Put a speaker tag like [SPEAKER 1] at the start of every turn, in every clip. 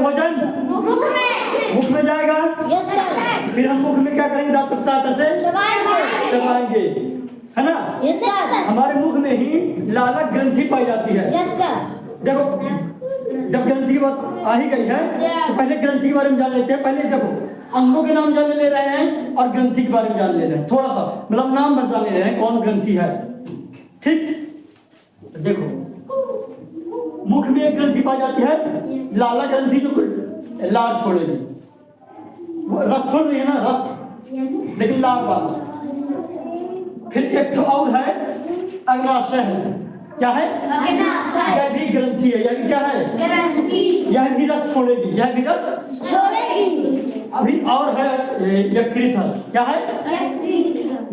[SPEAKER 1] भोजन मुख में जाएगा।
[SPEAKER 2] Yes sir.
[SPEAKER 1] फिर हम मुख में क्या करेंगे? दांतों की सहायता से चबाएंगे, है ना?
[SPEAKER 2] Yes sir.
[SPEAKER 1] हमारे मुख में ही लालक ग्रंथि पाई जाती है।
[SPEAKER 2] Yes sir.
[SPEAKER 1] देखो, जब ग्रंथि की बात आ ही गई है तो पहले ग्रंथि के बारे में जान लेते हैं। पहले देखो, अंगों के नाम जान ले रहे हैं और ग्रंथि के बारे में जान ले रहे हैं। थोड़ा सा मतलब नाम बस जान ले रहे हैं कौन ग्रंथि है। ठीक, देखो मुख में एक ग्रंथि पाई जाती है, लाला ग्रंथि, जो लार छोड़ेगी, वो रस छोड़ रही है ना, रस, लेकिन लार वाला। फिर एक और है अग्नाशय है। क्या है? यह भी ग्रंथि है। यह भी क्या है? यह भी रस छोड़ेगी, यह भी रस
[SPEAKER 2] छोड़ेगी।
[SPEAKER 1] अभी और है यकृत है। क्या है?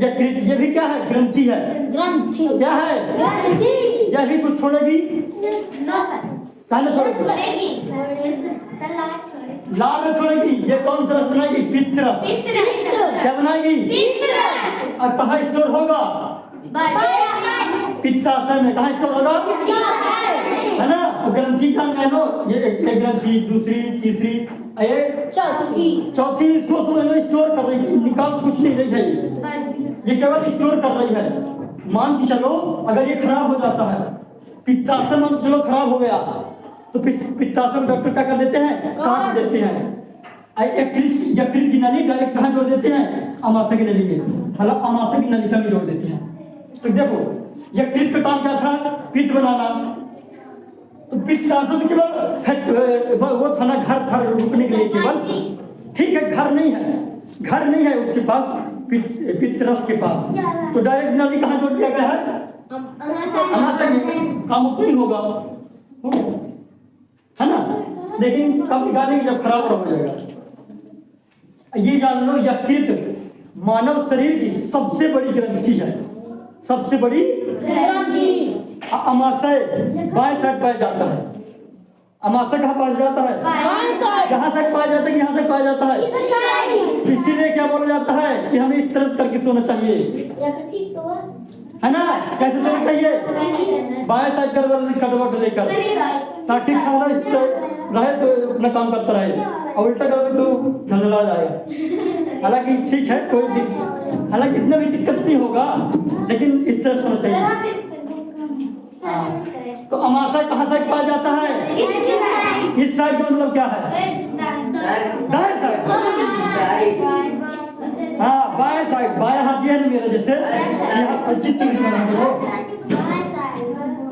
[SPEAKER 1] यकृत, ये भी क्या है? ग्रंथि है।
[SPEAKER 2] ग्रंथि
[SPEAKER 1] क्या है?
[SPEAKER 2] ग्रंथि।
[SPEAKER 1] यह भी कुछ छोड़ेगी?
[SPEAKER 2] छोड़ेगी।
[SPEAKER 1] लार न छोड़ेगी। ये कौन सा रस बनाएगी? पित्त रस। क्या बनाएगी? और कहाँ स्टोर होगा? पित्ताशय में। कहाँ स्टोर होगा? है ना? तो ग्रंथि का नैनो, ये एक ग्रंथि, दूसरी, तीसरी, चौथी इसको समझ लो स्टोर कर रही है, निकाल कुछ नहीं रही है, ये केवल स्टोर कर रही है। मान के चलो अगर ये खराब हो जाता है, पित्ताशय मान के चलो खराब हो गया, तो पित्ताशय में डॉक्टर क्या कर देते हैं? काट देते हैं। यकृत की नली डायरेक्ट कहाँ जोड़ देते हैं? अमाशय की नली में, मतलब अमाशय की नलिका में जोड़ देते हैं। तो देखो यकृत का काम क्या था? पित्त बनाना। तो पित्ताशय तो केवल वो था ना, घर था रुकने के लिए केवल। ठीक है, घर नहीं है उसके पास, पित्त रस के पास, तो डायरेक्ट नली कहाँ जोड़ दिया गया है? अमाशय में। काम उतना ही होगा, है ना? लेकिन कब निकालेंगे? जब खराब हो जाएगा। ये जान लो, यकृत मानव शरीर की सबसे बड़ी ग्रंथि है, सबसे बड़ी
[SPEAKER 2] ग्रंथि।
[SPEAKER 1] अमाशय बाएं साइड पाया जाता है। अमाशय कहाँ पाया जाता है? कहाँ साइड पाया जाता है कि यहाँ से पाया जाता है? इसीलिए क्या बोला जाता है कि हमें इस तरह करके सोना चाहिए, है ना? कैसे सोना चाहिए? बाएं साइड करवट लेकर, ताकि खाना इससे रहे तो अपना काम करता रहे, और उल्टा करोगे तो धंधला जाएगा। हालांकि ठीक है, हालांकि इतना भी दिक्कत नहीं होगा, लेकिन इस तरह सोना चाहिए। तो अमाशय कहाँ साइड पाया जाता है? इस साइड का मतलब क्या है? दाएं साइड। हाँ, बाएं साइड, बाएं हाथ ये है ना मेरा, जैसे यहाँ पर चित्र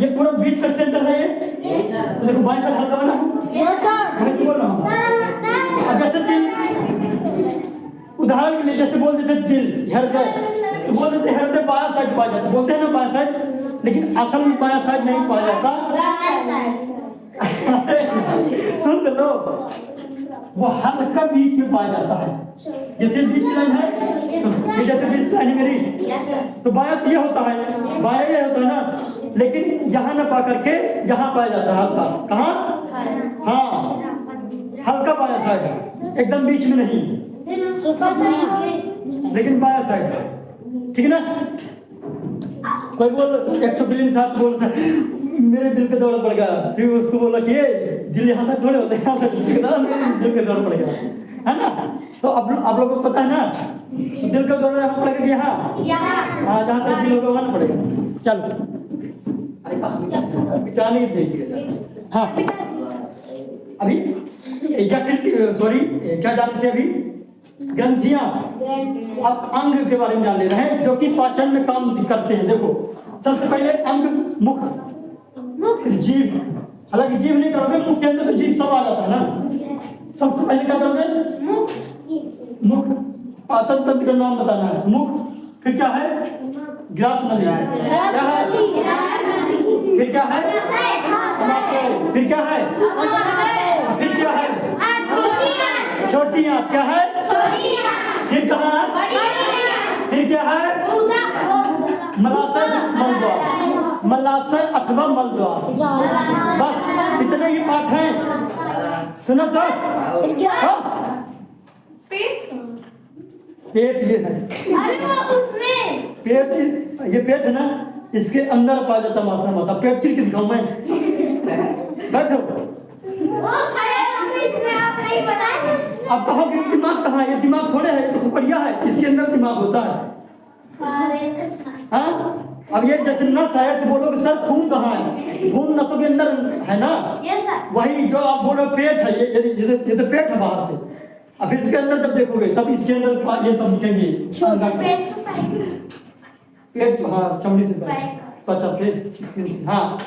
[SPEAKER 1] ये पूरा बीच का सेंटर है। ये देखो बाएं साइड हल्का बना, मैं बोल रहा हूँ। अब जैसे दिल, उदाहरण के लिए जैसे बोल देते दिल, हृदय, तो बोल देते हृदय बायां साइड पाया जाता, बोलते हैं ना बायां साइड, लेकिन असल में बायां साइड नहीं पाया जाता। सुन तो लो, वो हल्का बीच में पाया जाता है। जैसे बीच लाइन है, तो जैसे बीच लाइन मेरी, तो बायां ये होता है, बायां ये होता है ना, लेकिन यहाँ न पा करके यहाँ पाया जाता है हल्का। कहाँ? हाँ, हल्का बायां साइड, एकदम बीच में नहीं, लेकिन बायां साइड। ठीक है ना? कोई बोल, एक तो फिल्म था तो बोलता मेरे दिल का दौड़ पड़ गया, फिर उसको बोला कि दिल यहाँ से थोड़े होते हैं, यहाँ से मेरे दिल का दौड़ पड़ गया, है ना? तो आप लोगों को पता है ना, दिल का दौड़ यहाँ पड़ेगा कि यहाँ? हाँ, जहाँ से दिल होगा वहाँ पड़ेगा। चलो, अरे जाने देखिए। हाँ, अभी सॉरी, क्या जानते थे अभी? ग्रंथियां। अब अंग के बारे में जान ले रहे हैं, जो कि पाचन में काम करते हैं। देखो, सबसे पहले अंग मुख, जीभ। हालांकि जीभ नहीं करोगे, मुख के अंदर तो जीभ सब आ जाता है ना। सबसे पहले क्या करोगे? मुख। पाचन तंत्र का नाम बताना है। मुख, फिर क्या है? ग्रास नली। क्या है? फिर क्या है? फिर क्या है? फिर क्या है? छोटी आंत। क्या है? फिर कहाँ? फिर क्या है? मलाशय, मलद्वार। मलाशय अथवा मलद्वार। बस इतने ही पाठ हैं। सुनो तो, पेट ये है। पेट, ये पेट है ना, इसके अंदर पाया जाता मासा मासा। पेट चिर के दिखाऊं मैं? बैठो। अब कहो कि दिमाग कहाँ है? ये दिमाग थोड़े है, ये तो खोपड़िया है, इसके अंदर दिमाग होता है। हाँ, अब ये जैसे नस है तो बोलोगे सर खून कहाँ है? खून नसों के अंदर है ना। वही जो आप बोलो पेट है, ये तो पेट है बाहर से। अब इसके अंदर जब देखोगे तब इसके अंदर ये सब दिखेंगे। पेट तो हाँ चमड़ी से त्वचा से, स्किन से, हाँ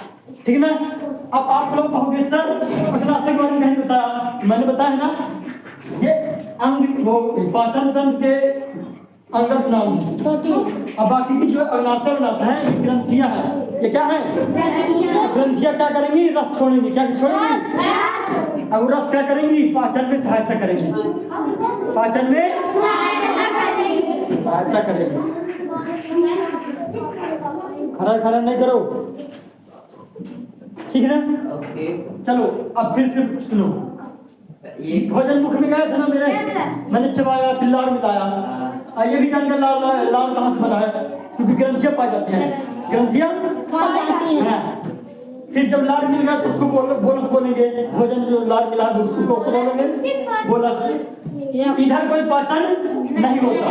[SPEAKER 1] ठीक ना। अब आप लोग कहोगे सर पचनाशय के बारे में नहीं बताया, मैंने बताया ना, ये अंग वो पाचन तंत्र के अंगत नाम। अब बाकी की जो अग्नाशय है ये ग्रंथियां हैं। ये क्या है? ग्रंथियां क्या करेंगी? रस छोड़ेंगी। क्या छोड़ेंगी? अब रस क्या करेंगी? पाचन में सहायता करेंगी। पाचन में सहायता करेंगी। खरा खरा नहीं करो, ठीक है ना। चलो अब फिर से सुनो। भोजन मुख में गया था ना मेरे, मैंने चबाया फिर लार मिलाया। ये भी जान के लार कहाँ से बना है? क्योंकि ग्रंथियां पाई जाती हैं। ग्रंथियां पाई जाती हैं। फिर जब लार मिल गया तो उसको बोलस बोलेंगे। भोजन जो लार मिला है उसको बोलेंगे बोलस। इधर कोई पाचन नहीं होता।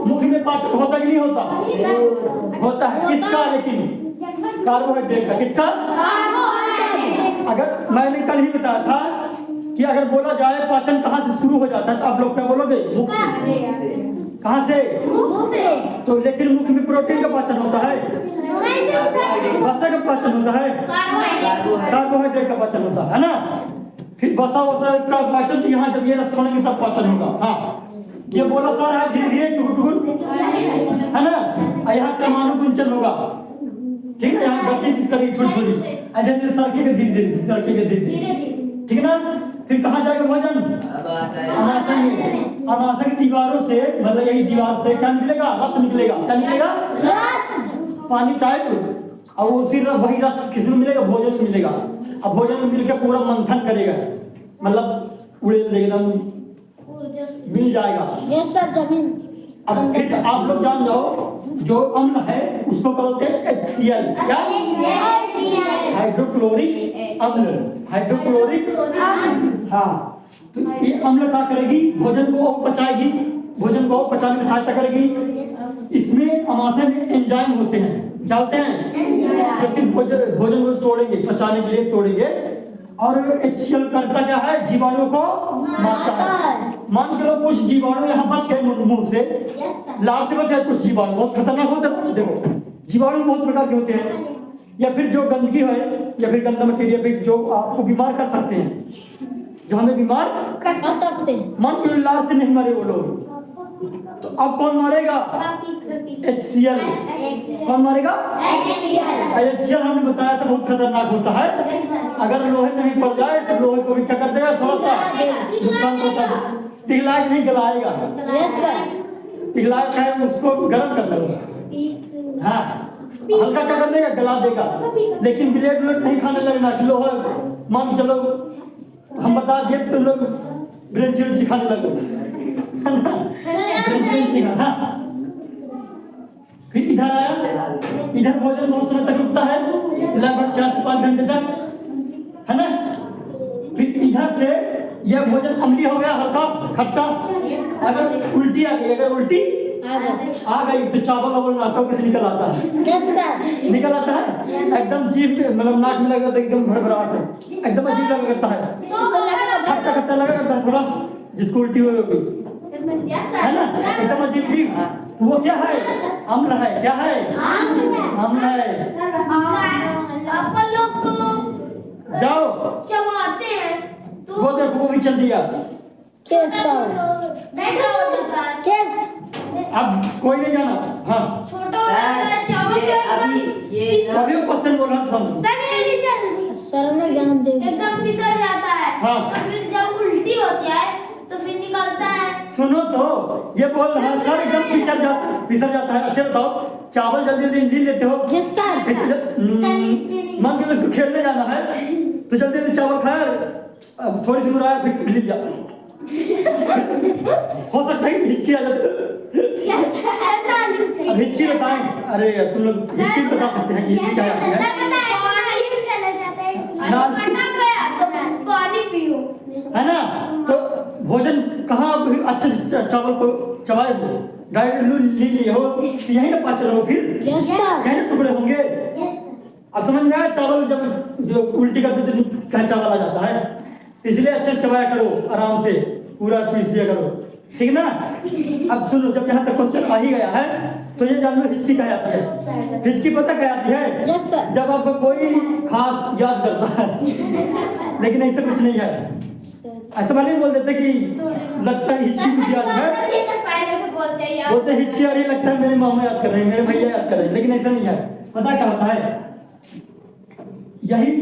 [SPEAKER 1] मुख में पाचन होता कि नहीं होता? होता है। किसका? लेकिन कार्बोहाइड्रेट का। किसका? अगर मैंने कल ही बताया था कि अगर बोला जाए पाचन कहाँ से शुरू हो जाता है तो आप लोग क्या बोलोगे? मुख से। कहाँ से? मुख से। तो लेकिन मुख में प्रोटीन का पाचन होता है, वसा का पाचन होता है, कार्बोहाइड्रेट का पाचन होता है ना। फिर वसा का पाचन यहाँ जब ये रस छोड़ेंगे तब पाचन होगा। हाँ ये बोला सर है धीरे धीरे टुकुर है ना। यहाँ क्रमानुकुंचन होगा, ठीक है। यहाँ गति करेगी थोड़ी थोड़ी, ऐसे सड़केगा धीरे धीरे, सड़केगा धीरे धीरे, ठीक ना। फिर कहाँ जाएगा भोजन? अमाशय में। अमाशय की दीवारों से, मतलब यही दीवार से क्या निकलेगा? रस निकलेगा। क्या निकलेगा? रस। पानी टाइप। और उसी वही रस किसमें मिलेगा? भोजन में मिलेगा। अब भोजन में मिलकर पूरा मंथन करेगा, मतलब उड़ेल देगा, मिल जाएगा।
[SPEAKER 2] यस सर जमीन।
[SPEAKER 1] अब फिर आप लोग जान जाओ जो अम्ल है उसको बोलते हैं HCl। क्या? हाइड्रोक्लोरिक अम्ल। हाइड्रोक्लोरिक हाँ। तो ये अम्ल क्या करेगी? भोजन को और पचाएगी, भोजन को और पचाने में सहायता करेगी। इसमें अमाशय में एंजाइम होते हैं। क्या होते हैं? लेकिन भोजन को तोड़ेंगे, पचाने के लिए तोड़ेंगे। और HCl करता क्या है? जीवाणुओं को मारता है। मान के लो कुछ जीवाणु यहाँ बच गए मुंह से, लार से बच गए कुछ जीवाणु, बहुत खतरनाक होते हैं। देखो जीवाणु बहुत प्रकार के होते हैं, या फिर जो गंदगी है या फिर गंदा मटेरियल जो आपको बीमार कर सकते हैं, जो हमें बीमार कर सकते हैं। मान के लार से नहीं मरे वो लोग, तो अब कौन मारेगा? HCl। कौन मारेगा? HCl हमने बताया था बहुत खतरनाक होता है। अगर लोहे नहीं पड़ जाए तो लोहे को भी क्या कर देगा? थोड़ा सा नुकसान पहुंचा देगा। पिघला के नहीं गलाएगा। पिघला के उसको गर्म कर देगा। हाँ हल्का क्या कर देगा? गला देगा। लेकिन ब्लेड नहीं खाने लगना कि लोहा मान चलो हम बता दिए तुम लोग ब्रेंच खाने लगो। फिर इधर आया, इधर भोजन बहुत समय तक रुकता है, लगभग 4 से 5 घंटे तक, है ना। फिर इधर से यह भोजन अम्लीय हो गया, हल्का खट्टा। अगर उल्टी आ गई, अगर उल्टी आ गई तो चावल वावल नाकों कैसे निकल आता है? निकल आता है एकदम जीभ में, मतलब नाक में लगा एकदम भड़भड़ाहट, एकदम अजीब लगा करता है, खट्टा खट्टा लगा करता है थोड़ा, जिसको उल्टी हुई होगी, है ना, एकदम अजीब अजीब। वो क्या है? अम्ल है। क्या है? अम्ल है।
[SPEAKER 2] अपन लोग तो
[SPEAKER 1] जाओ
[SPEAKER 2] चबाते हैं तो
[SPEAKER 1] वो देखो वो भी चल दिया।
[SPEAKER 2] बैठा हो जाता है। केस
[SPEAKER 1] अब कोई नहीं जाना। हाँ
[SPEAKER 2] छोटा हो जाता है चावल
[SPEAKER 3] ये
[SPEAKER 1] अभी वो क्वेश्चन बोल रहा था
[SPEAKER 2] सर ये चल सर ने ज्ञान दे एकदम फिसल जाता है।
[SPEAKER 1] हाँ।
[SPEAKER 2] तो फिर जब उल्टी होती है तो फिर निकलता है।
[SPEAKER 1] सुनो तो ये बोल रहा है सर एकदम फिसल जाता है। अच्छा बताओ चावल जल्दी जल्दी इंजीन लेते हो?
[SPEAKER 2] Yes sir.
[SPEAKER 1] मान के उसको खेलने जाना है तो जल्दी जल्दी चावल खाया, अब थोड़ी सी मुराया फिर लिप जा हो सकता है हिचकी आ जाती। अब हिचकी बताएं? अरे यार तुम लोग हिचकी बता सकते हैं कि हिचकी क्या आती है?
[SPEAKER 2] पानी पियो
[SPEAKER 1] है ना। तो भोजन कहाँ अच्छे से चावल को चबाए हो, डायरेक्ट ले लिए हो, यही ना पाचन हो, फिर
[SPEAKER 2] यस सर।
[SPEAKER 1] यही ना टुकड़े होंगे। अब समझ में आया? चावल जब जो उल्टी करते तो क्या चावल आ जाता है, इसलिए अच्छे से चबाया करो, आराम से पूरा पीस दिया करो, ठीक ना। अब सुनो, जब यहाँ तक क्वेश्चन आ ही गया है तो ये जान लो हिचकी क्या आती है। हिचकी पता क्या आती है?
[SPEAKER 2] Yes sir.
[SPEAKER 1] जब आपको कोई खास याद करता है, लेकिन ऐसा कुछ नहीं है। ऐसा वाले बोल देते कि लगता है हिचकी कुछ याद है, बोलते हिचकी आ रही, लगता है मेरे मामा याद कर रहे हैं, मेरे भैया याद कर रहे हैं, लेकिन ऐसा नहीं है। पता क्या होता है? यहीं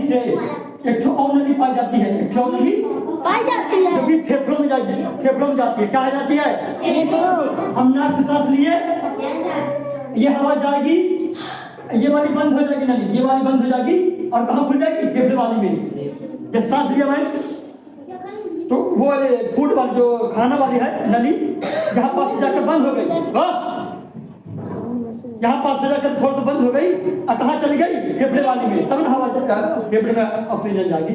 [SPEAKER 1] से एक ठो और नली पाई जाती है, एक ठो और नली
[SPEAKER 2] पाई जाती है
[SPEAKER 1] जो कि फेफड़ों में जाती है। क्या आ जाती है? हम नाक से सांस लिए, ये हवा जाएगी, ये वाली बंद हो जाएगी नली, ये वाली बंद हो जाएगी, और कहाँ खुल जाएगी? फेफड़े वाली में। जब सांस लिया मैं तो वो वाले फूड वाली जो खाना वाली है नली, यहाँ पास से जाकर बंद हो गई, यहाँ पास से जाकर थोड़ा सा बंद हो गई, और कहाँ चली गई? फेफड़े वाली में, तब ना हवा फेफड़े में ऑक्सीजन जाएगी।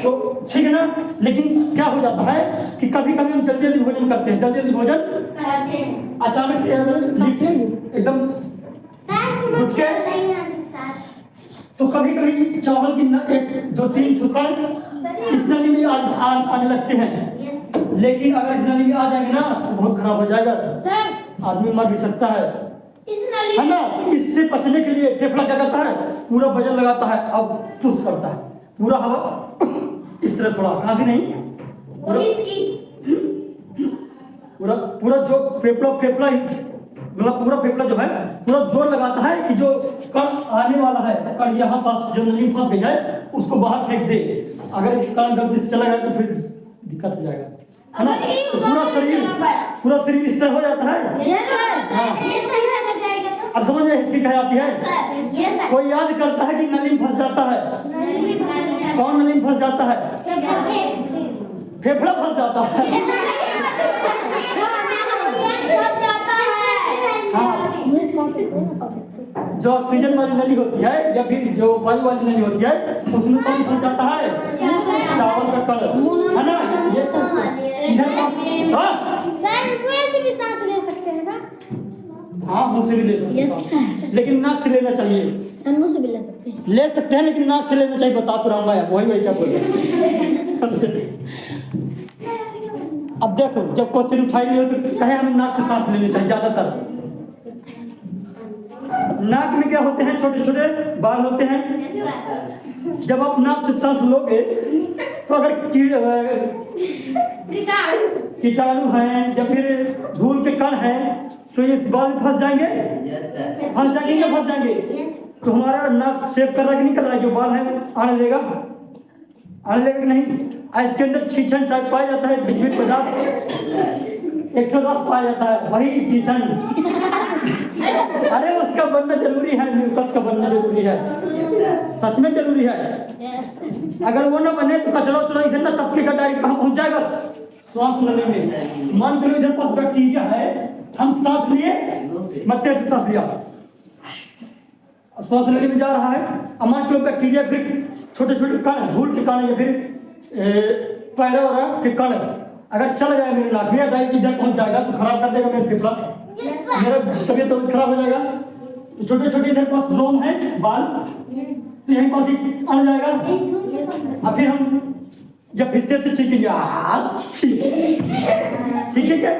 [SPEAKER 1] तो ठीक है ना। लेकिन क्या हो जाता है कि कभी कभी हम जल्दी जल्दी भोजन करते हैं, जल्दी जल्दी भोजन अचानक से एकदम उठ के, तो कभी कभी चावल की एक दो तीन ठुकर इस नली में आने लगते हैं, लेकिन अगर इस नली में आ जाएंगे ना तो बहुत खराब हो जाएगा, आदमी मर भी सकता है ना। तो इससे बचने के लिए फेफड़ा क्या करता है? पूरा वजन लगाता है, अब पुश करता है, पूरा हवा इस तरह, थोड़ा खांसी नहीं, पूरा पूरा जो फेफड़ा ही, मतलब पूरा फेफड़ा जो है पूरा जोर लगाता है कि जो कण आने वाला है, कण यहाँ पास जो नली फंस गई है उसको बाहर फेंक दे। अगर कण गलती से चला गया तो फिर दिक्कत हो जाएगा, है ना। तो पूरा शरीर इस तरह हो जाता है। अब समझ में हिचकी क्या आती है? कोई याद करता है कि नली में फंस जाता है। कौन नली में फंस जाता है? फेफड़ा फंस जाता है। जो ऑक्सीजन वाली नली होती है या फिर जो वायु वाली नली होती है उसमें कौन फंस जाता है? चावल का कण, है ना। ये इधर हाँ, मुंह से भी ले सकते हैं, लेकिन नाक से लेना चाहिए।
[SPEAKER 2] मुंह से भी
[SPEAKER 1] ले सकते हैं लेकिन नाक से लेना चाहिए। बता तो रहा हूँ, वही क्या बोल रहे। अब देखो, जब क्वेश्चन फाइल हो तो कहे हमें नाक से सांस लेनी चाहिए। ज्यादातर नाक में क्या होते हैं? छोटे छोटे बाल होते हैं। जब आप नाक से सांस लोगे तो अगर कीटाणु हैं या फिर धूल के कण हैं तो ये बाल में फंस जाएंगे, फंस जाएंगे। तो हमारा नाक सेव कर रहा है कि नहीं कर रहा है? जो बाल है आने देगा कि नहीं? इसके अंदर छीछन टाइप पाया जाता है, लिक्विड पदार्थ, एक रस पाया जाता है, वही छीछन। अरे उसका बनना जरूरी है, म्यूकस का बनना जरूरी है, सच में जरूरी है। अगर वो ना बने तो कचरा उचड़ा इधर ना चपकेगा, डायरेक्ट कहाँ पहुंच जाएगा? श्वास नली में। मान के लो इधर पास बैक्टीरिया है, हम सांस लिए, मत्ते से सांस लिया, श्वास नली में जा रहा है। अब मान के लो बैक्टीरिया फिर छोटे छोटे कण, धूल के कण या फिर पैरा के कण अगर चल जाए मेरे नाक में, डायरेक्ट इधर पहुंच जाएगा तो खराब कर देगा मेरा फेफड़ा, मेरा तबीयत तो खराब हो जाएगा। तो छोटे छोटे इधर पास रोम है, बाल, तो यहीं पास ही आ जाएगा। अब फिर हम जब फित्ते से छींकेंगे, छींकेंगे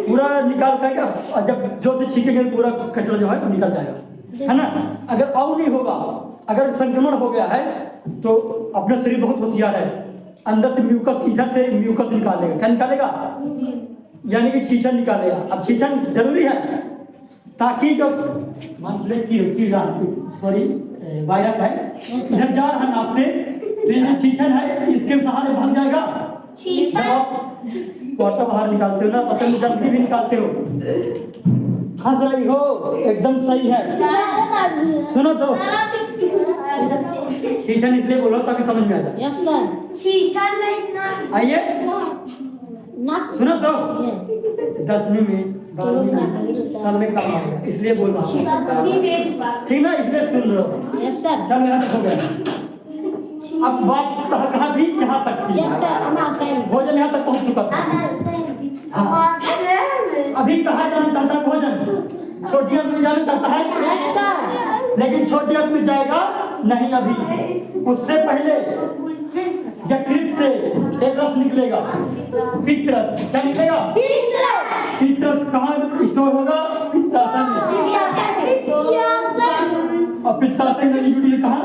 [SPEAKER 1] पूरा निकाल करके, और जब जोर से छींकेंगे पूरा कचरा जो है निकल जाएगा, है ना। अगर और नहीं होगा, अगर संक्रमण हो गया है तो अपना शरीर बहुत होशियार है, अंदर से म्यूकस, इधर से म्यूकस निकालेगा। क्या निकालेगा? यानी कि छीछन निकालेगा। अब छीछन जरूरी है ताकि जब मान लीजिए वायरस है इधर जा रहा नाक से, तो ये छीछन है इसके सहारे भाग जाएगा। जब आप क्वार्टर बाहर निकालते हो ना, पसंद जल्दी भी निकालते हो, हंस रही हो, एकदम सही है। सुनो तो, छीछन इसलिए बोलो ताकि समझ में आ जाए।
[SPEAKER 2] Yes sir. छीछन नहीं,
[SPEAKER 1] आइए सुनो तो, 10वीं में 12वीं में साल में काम आएगा, इसलिए बोल रहा हूँ, ठीक ना, इसलिए सुन रहे हो।
[SPEAKER 2] Yes sir.
[SPEAKER 1] चल यहाँ तक हो गया। अब बात कहाँ थी? यहाँ तक थी।
[SPEAKER 2] यस सर अमासन
[SPEAKER 1] भोजन यहाँ तक पहुँच चुका था। हाँ। अभी कहाँ जाना चाहता है भोजन? छोटी अंत में जाना चाहता है,
[SPEAKER 2] यस सर
[SPEAKER 1] लेकिन छोटी अंत में जाएगा नहीं अभी। उससे पहले यकृत से एक रस निकलेगा, पित्त रस। क्या निकलेगा? पित्त रस। कहाँ स्टोर होगा? पित्ताशय में। और पित्ताशय नली जुड़ी है कहाँ?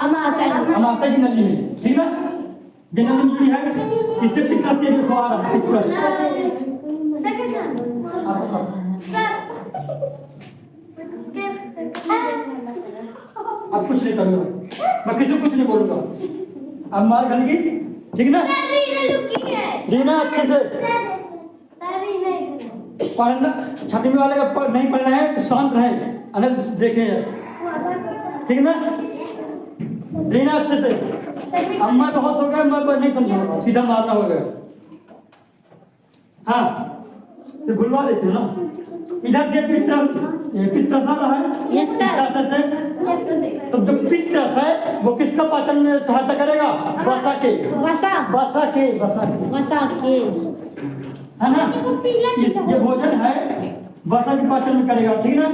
[SPEAKER 2] अमासन
[SPEAKER 1] अमाशय की नली में, ठीक है। ये नली जुड़ी है, इससे पित्त रस ये देखो आ रहा है, पित्त रस। अब कुछ नहीं करूँगा मैं, किसी को कुछ नहीं बोलूँगा। अब मार खाने की, ठीक ना? जीना अच्छे से पढ़ना। छठवीं वाले का नहीं पढ़ना है तो शांत रहे, अनंत देखें, ठीक ना? जीना अच्छे से। अम्मा बहुत हो गया, मैं नहीं समझूंगा, सीधा मारना हो गया। हाँ तो भुलवा देते हो ना। इधर से पित्त रस आ रहा है।
[SPEAKER 2] यस सर
[SPEAKER 1] तो जो पित्त रस है वो किसका पाचन में सहायता करेगा? वसा के।
[SPEAKER 2] वसा
[SPEAKER 1] वसा के, वसा के,
[SPEAKER 2] वसा के
[SPEAKER 1] है ना? ये भोजन है वसा के पाचन में करेगा, ठीक है ना?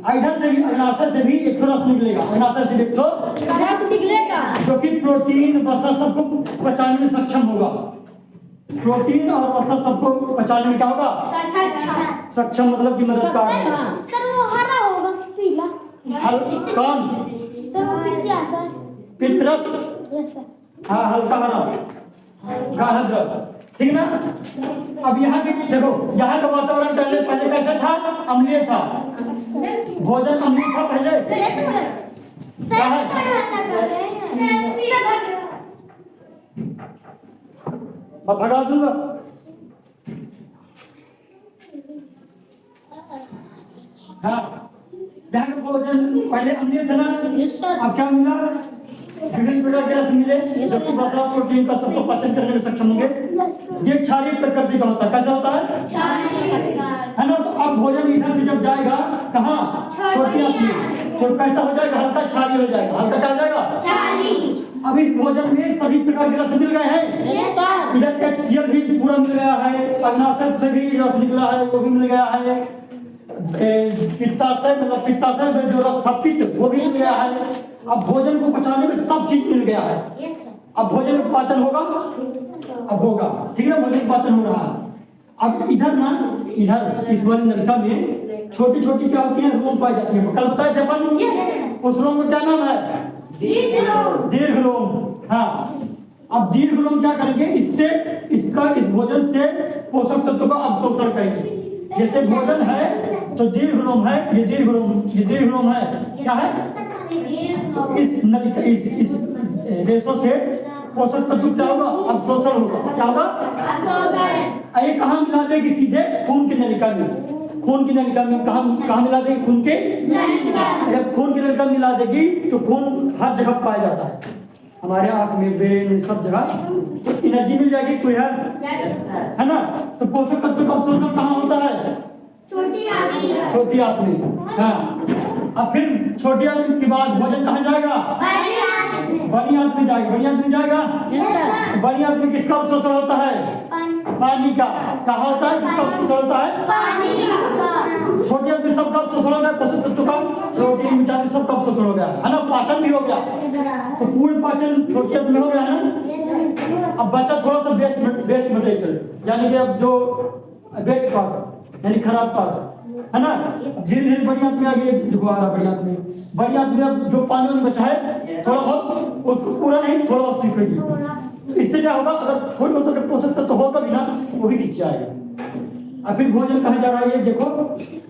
[SPEAKER 1] इधर से भी अग्नाशय से भी एक रस निकलेगा, अग्नाशय से एक
[SPEAKER 2] रस निकलेगा
[SPEAKER 1] जो कि प्रोटीन वसा सबको पचाने में सक्षम होगा। प्रोटीन और वसा सबको पचाने में क्या होगा? सक्षम, मतलब कि मददगार। हल कौन? पित्त रस। हाँ हल्का हरा, गाढ़ा द्रव, ठीक ना? अब यहाँ की देखो, यहाँ का वातावरण पहले कैसे था? अम्लीय था। भोजन अम्लीय था पहले, क्या है? मैं भगा दूंगा। हाँ, यहाँ का भोजन पहले अम्लीय था ना?
[SPEAKER 2] यस सर
[SPEAKER 1] अब क्या मिला? विभिन्न प्रकार के रस मिले जो कि वसा प्रोटीन का सबको पाचन करने में सक्षम होंगे। ये क्षारीय प्रकृति का होता है। कैसा होता है ना? तो अब भोजन इधर से जब जाएगा कहाँ? छोटी आंत में, तो कैसा हो जाएगा? हल्का क्षारीय हो जाएगा। हल्का क्या हो जाएगा? अब इस भोजन में सभी प्रकार के रस मिल गए हैं।
[SPEAKER 2] यस सर
[SPEAKER 1] इधर HCl भी पूरा मिल गया है, अग्नाशय से भी रस निकला है, वो भी मिल गया है। पित्ताशय मतलब पित्ताशय में जो रस था पित्त, वो भी मिल गया है। अब भोजन को पचाने में सब चीज मिल गया है। अब भोजन का पाचन होगा, अब होगा, ठीक है? भोजन पाचन हो रहा है। अब इधर ना, इधर इस वाली नलिका में छोटी छोटी क्या होती है? रोम पाई जाती है। कल बताए थे अपन, उस रोम का क्या नाम है? दीर्घ रोम। हाँ, अब दीर्घ रोम क्या करेंगे? इससे इसका इस भोजन से पोषक तत्वों का अवशोषण करेंगे। जैसे भोजन है तो दीर्घ रोम है, ये दीर्घ रोम है, क्या है? तो इस नलिका इस रेशों से पोषक तत्व क्या होगा? अवशोषण होगा। क्या होगा? ये कहाँ मिला देगी? सीधे खून की नलिका में। खून की नलिका में कहाँ मिला देगी? खून के, जब खून की नलिका मिला देगी तो खून हर जगह पाया जाता है, हमारे आंख में, ब्रेन, सब जगह। तो एनर्जी मिल जाएगी, कोई है ना? तो पोषक तत्व का अवशोषण कहाँ होता है? छोटी आंत में। हाँ, अब फिर छोटी आंत के बाद भोजन कहाँ जाएगा? बड़ी आंत में जाएगा। बड़ी आंत में जाएगा।
[SPEAKER 2] यस सर
[SPEAKER 1] बड़ी आंत में किसका अवशोषण होता है? पानी का। कहाँ होता है? किसका अवशोषण होता है? छोटी आंत में सबका अवशोषण हो गया, पोषक तत्व का, प्रोटीन, विटामिन सबका अवशोषण हो गया, है ना? पाचन भी हो गया, तो पूर्ण पाचन छोटी आंत में हो गया है ना? अब बचा थोड़ा सा वेस्ट मटेरियल, यानी कि अब जो वेस्ट पार्ट, यानी खराब पार्ट, है ना? धीरे धीरे बड़ी आंत में आ गई, देखो आ रहा बड़ी आंत में। बड़ी आंत में अब जो पानी में बचा है थोड़ा बहुत, उसको पूरा नहीं, थोड़ा बहुत सीखेगी। इससे क्या होगा? अगर थोड़ी बहुत पोषक तत्व होगा भी ना, वो भी खींच जाएगा। अब फिर भोजन कहाँ जा रहा है? ये देखो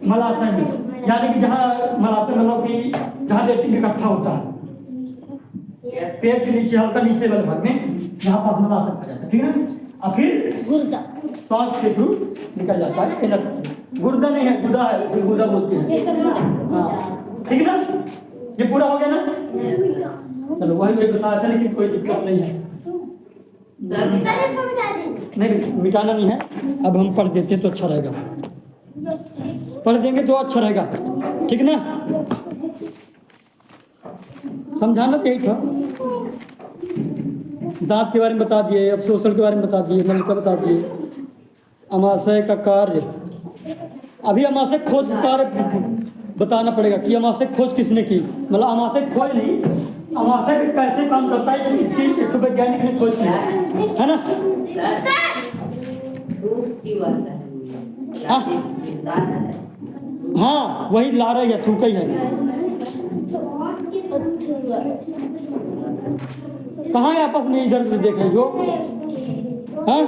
[SPEAKER 1] मलाशय में, यानी कि जहाँ मलाशय मतलब कि जहाँ लेट्रिन इकट्ठा होता है, पेट के नीचे, हल्का नीचे वाले भाग में, यहाँ पास मलाशय आ जाता है, ठीक है ना? और फिर
[SPEAKER 2] गुर्दा
[SPEAKER 1] सांस के थ्रू निकल जाता है। गुर्दा नहीं है, गुदा है, उसे गुदा बोलते हैं। हाँ, ठीक है ना? ये पूरा हो गया ना? चलो वही बताया था, लेकिन कोई दिक्कत नहीं है। नहीं, मिटाना नहीं है। अब हम पढ़ देते तो अच्छा रहेगा, पढ़ देंगे तो अच्छा रहेगा, ठीक है ना? समझाना तो यही था। दांत के बारे में बता दिए, अवशोषण के बारे में बता दिए, नलिका बता दिए, अमाशय का कार्य। अभी अमाशय खोज का कार्य बताना पड़ेगा कि अमाशय खोज किसने की, मतलब अमाशय खोज नहीं, अमाशय कैसे काम करता है इसकी एक वैज्ञानिक ने खोज की है ना। हाँ हाँ वही लारा या थूका ही है। कहाँ है आपस में इधर देखे जो। हाँ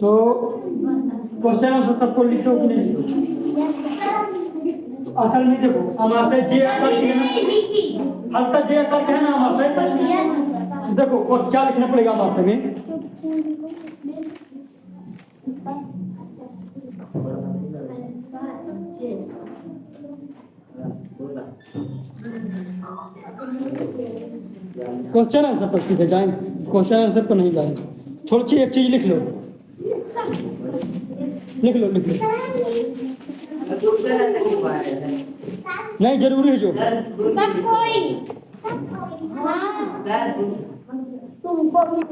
[SPEAKER 1] तो क्वेश्चन आंसर सबको लिखो कि नहीं लिखो। असल में देखो अमाशय जे आकार के है ना, हल्का जे आकार के है ना अमाशय। देखो और क्या लिखना पड़ेगा अमाशय में, क्वेश्चन आंसर पर सीधे जाएं, क्वेश्चन आंसर पर नहीं जाएं। थोड़ी सी एक चीज लिख लो, लिख लो लिख लो। नहीं जरूरी है जो
[SPEAKER 2] तुमको भी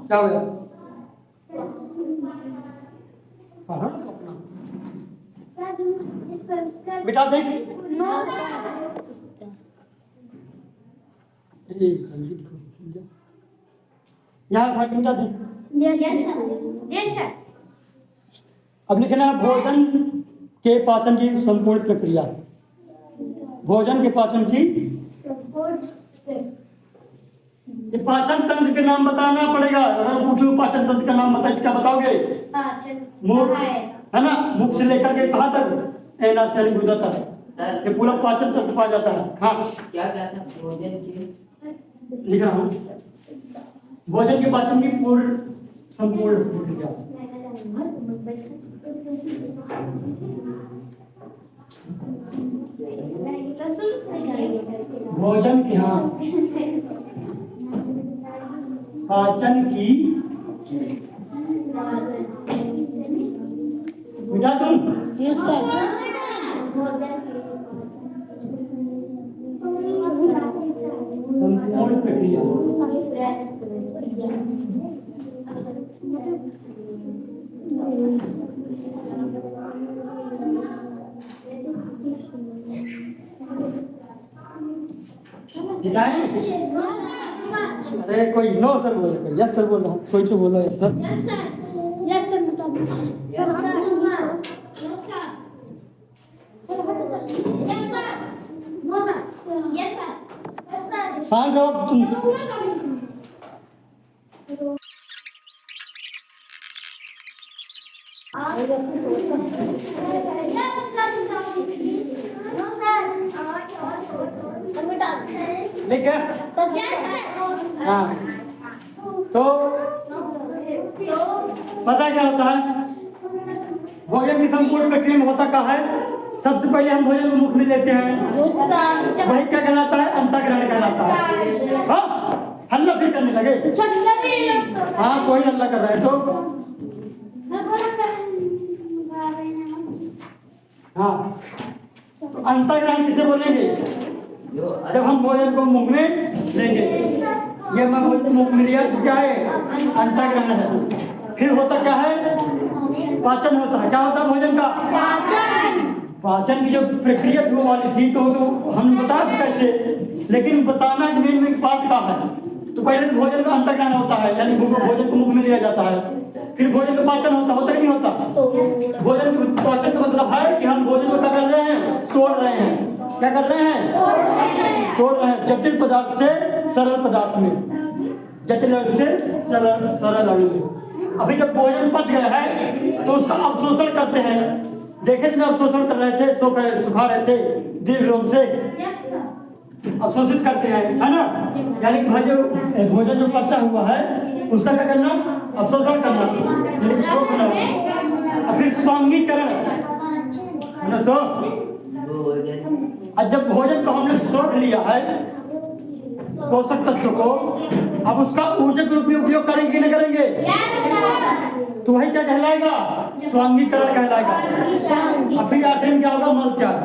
[SPEAKER 1] क्या हुआ? बेटा देख यहाँ फाइट मिटा दे। अब लिखना है भोजन के पाचन की संपूर्ण प्रक्रिया। भोजन के पाचन की, ये पाचन तंत्र के नाम बताना पड़ेगा। अगर पूछो पाचन तंत्र का नाम बताए क्या बताओगे? मुख है ना, मुख से लेकर के कहाँ तक एनाशय गुदा तक ये पूरा पाचन तंत्र पाया जाता है। हाँ
[SPEAKER 3] क्या था भोजन की,
[SPEAKER 1] लिख रहा हूँ भोजन के पाचन की पूर्ण संपूर्ण प्रक्रिया। भोजन की, हाँ पाचन की, बेटा तुम संपूर्ण प्रक्रिया। अरे कोई नो सर बोल रहा है, यस सर बोल रहा है, कोई तो बोलो यस सर। शांत रहो तुम। लिख हाँ तो पता क्या होता है भोजन की संपूर्ण प्रक्रिया में होता क्या है? सबसे पहले हम भोजन को मुख में लेते हैं, वही क्या कहलाता है? अंतःग्रहण कहलाता है। हाँ हल्ला भी करने लगे, हाँ कोई हल्ला कर रहा है तो हाँ अंतःग्रहण किसे बोलेंगे? जब हम भोजन को मुख में लेंगे, ये मैं भोजन मुख में लिया तो क्या है? अंतःग्रहण है। फिर होता क्या है? पाचन होता है। क्या होता है भोजन का? पाचन की जो प्रक्रिया थी वो वाली थी तो हम बता कैसे, लेकिन बताना मेन पार्ट का है। तो पहले तो भोजन का अंतःग्रहण होता है, यानी भोजन को मुख में लिया जाता है। फिर भोजन का पाचन होता है नहीं होता? भोजन के पाचन का मतलब है कि हम भोजन को क्या कर रहे हैं? तोड़ रहे हैं। क्या कर रहे हैं? तोड़ रहे हैं। जटिल पदार्थ से सरल पदार्थ में, जटिल से सरल अणु में। अभी जब भोजन पच गया है तो उसका अवशोषण करते हैं। देखे थे अवशोषण कर रहे थे, सुखा रहे थे दीर्घ से अवशोषित करते हैं, है ना। यानी भोजन जो पचा हुआ है उसका क्या करना? अवशोषण करना। स्वांगीकरण है ना। तो
[SPEAKER 3] भोजन
[SPEAKER 1] अब जब भोजन को हमने सोख लिया है पोषक तत्व को, अब उसका ऊर्जा के रूप में उपयोग करेंगे कि नहीं करेंगे? तो वही क्या कहलाएगा? स्वांगीकरण कहलाएगा। अभी आखिर में क्या होगा? मल त्याग।